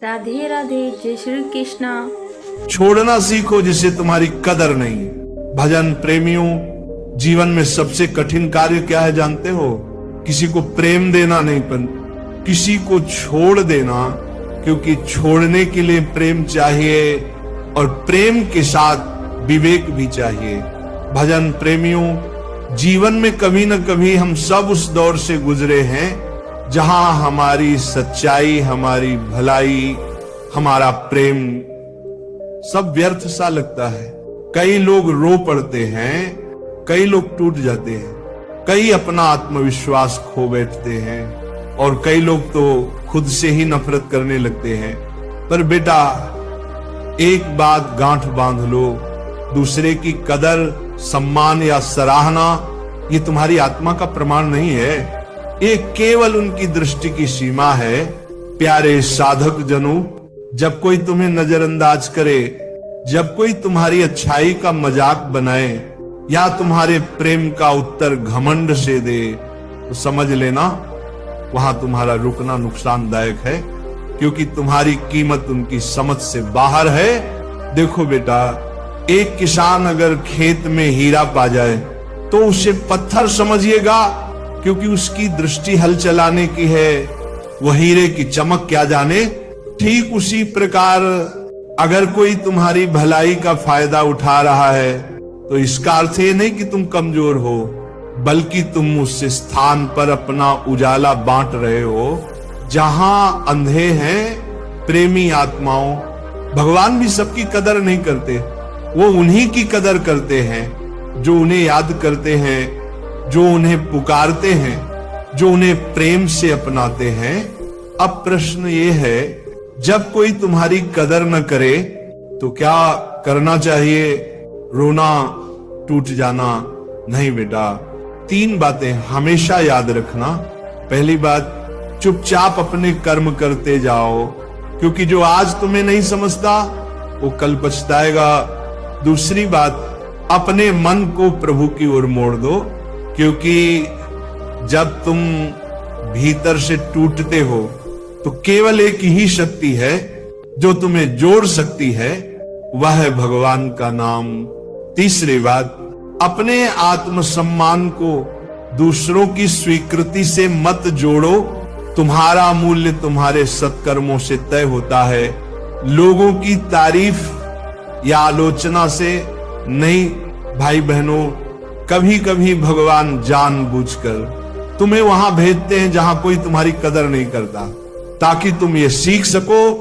राधे राधे, जय श्री कृष्णा। छोड़ना सीखो जिसे तुम्हारी कदर नहीं। भजन प्रेमियों, जीवन में सबसे कठिन कार्य क्या है जानते हो? किसी को प्रेम देना नहीं, पर किसी को छोड़ देना, क्योंकि छोड़ने के लिए प्रेम चाहिए और प्रेम के साथ विवेक भी चाहिए। भजन प्रेमियों, जीवन में कभी न कभी हम सब उस दौर से गुजरे हैं जहां हमारी सच्चाई, हमारी भलाई, हमारा प्रेम सब व्यर्थ सा लगता है। कई लोग रो पड़ते हैं, कई लोग टूट जाते हैं, कई अपना आत्मविश्वास खो बैठते हैं और कई लोग तो खुद से ही नफरत करने लगते हैं। पर बेटा, एक बात गांठ बांध लो, दूसरे की कदर, सम्मान या सराहना ये तुम्हारी आत्मा का प्रमाण नहीं है, ये केवल उनकी दृष्टि की सीमा है। प्यारे साधक जनों, जब कोई तुम्हें नजरअंदाज करे, जब कोई तुम्हारी अच्छाई का मजाक बनाए या तुम्हारे प्रेम का उत्तर घमंड से दे, तो समझ लेना वहां तुम्हारा रुकना नुकसानदायक है, क्योंकि तुम्हारी कीमत उनकी समझ से बाहर है। देखो बेटा, एक किसान अगर खेत में हीरा पा जाए तो उसे पत्थर समझिएगा, क्योंकि उसकी दृष्टि हल चलाने की है, वह हीरे की चमक क्या जाने। ठीक उसी प्रकार अगर कोई तुम्हारी भलाई का फायदा उठा रहा है तो इसका अर्थ ये नहीं कि तुम कमजोर हो, बल्कि तुम उस स्थान पर अपना उजाला बांट रहे हो जहां अंधे हैं प्रेमी आत्माओं। भगवान भी सबकी कदर नहीं करते, वो उन्हीं की कदर करते हैं जो उन्हें याद करते हैं, जो उन्हें पुकारते हैं, जो उन्हें प्रेम से अपनाते हैं। अब प्रश्न ये है, जब कोई तुम्हारी कदर न करे तो क्या करना चाहिए? रोना, टूट जाना? नहीं बेटा, 3 बातें हमेशा याद रखना। पहली बात, चुपचाप अपने कर्म करते जाओ, क्योंकि जो आज तुम्हें नहीं समझता वो कल पछताएगा। दूसरी बात, अपने मन को प्रभु की ओर मोड़ दो, क्योंकि जब तुम भीतर से टूटते हो तो केवल एक ही शक्ति है जो तुम्हें जोड़ सकती है, वह है भगवान का नाम। तीसरी बात, अपने आत्मसम्मान को दूसरों की स्वीकृति से मत जोड़ो। तुम्हारा मूल्य तुम्हारे सत्कर्मों से तय होता है, लोगों की तारीफ या आलोचना से नहीं। भाई बहनों, कभी कभी भगवान जानबूझकर तुम्हें वहां भेजते हैं जहां कोई तुम्हारी कदर नहीं करता, ताकि तुम ये सीख सको,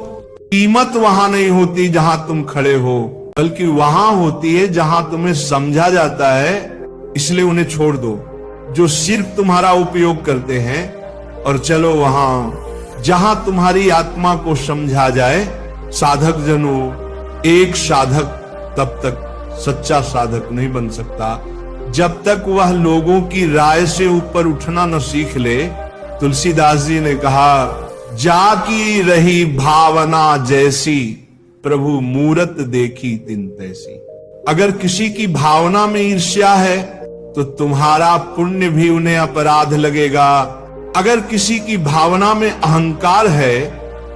कीमत वहां नहीं होती जहां तुम खड़े हो, बल्कि वहां होती है जहां तुम्हें समझा जाता है। इसलिए उन्हें छोड़ दो जो सिर्फ तुम्हारा उपयोग करते हैं, और चलो वहां जहां तुम्हारी आत्मा को समझा जाए। साधक जनों, एक साधक तब तक सच्चा साधक नहीं बन सकता जब तक वह लोगों की राय से ऊपर उठना न सीख ले। तुलसीदास जी ने कहा, जाकी रही भावना जैसी, प्रभु मूरत देखी तिन तैसी। अगर किसी की भावना में ईर्ष्या है तो तुम्हारा पुण्य भी उन्हें अपराध लगेगा। अगर किसी की भावना में अहंकार है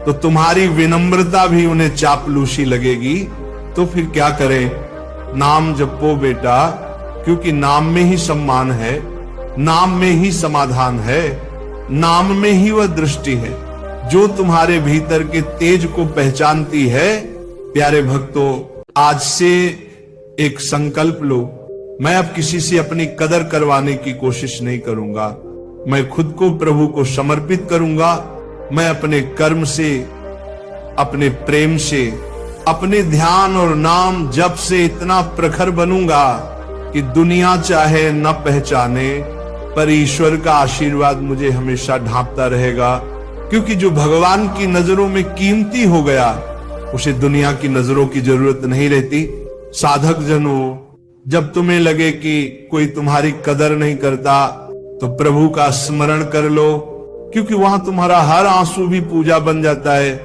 तो तुम्हारी विनम्रता भी उन्हें चापलूसी लगेगी। तो फिर क्या करें? नाम जपो बेटा, क्योंकि नाम में ही सम्मान है, नाम में ही समाधान है, नाम में ही वह दृष्टि है जो तुम्हारे भीतर के तेज को पहचानती है। प्यारे भक्तों, आज से एक संकल्प लो, मैं अब किसी से अपनी कदर करवाने की कोशिश नहीं करूंगा। मैं खुद को प्रभु को समर्पित करूंगा। मैं अपने कर्म से, अपने प्रेम से, अपने ध्यान और नाम जप से इतना प्रखर बनूंगा कि दुनिया चाहे न पहचाने, पर ईश्वर का आशीर्वाद मुझे हमेशा ढांपता रहेगा। क्योंकि जो भगवान की नजरों में कीमती हो गया, उसे दुनिया की नजरों की जरूरत नहीं रहती। साधक जनों, जब तुम्हें लगे कि कोई तुम्हारी कदर नहीं करता तो प्रभु का स्मरण कर लो, क्योंकि वहां तुम्हारा हर आंसू भी पूजा बन जाता है,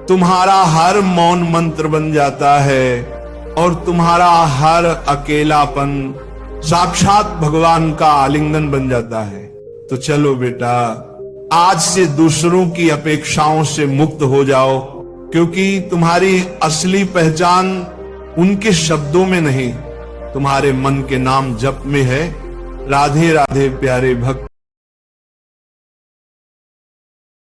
तुम्हारा हर मौन मंत्र बन जाता है, और तुम्हारा हर अकेलापन साक्षात भगवान का आलिंगन बन जाता है। तो चलो बेटा, आज से दूसरों की अपेक्षाओं से मुक्त हो जाओ, क्योंकि तुम्हारी असली पहचान उनके शब्दों में नहीं, तुम्हारे मन के नाम जप में है। राधे राधे प्यारे भक्त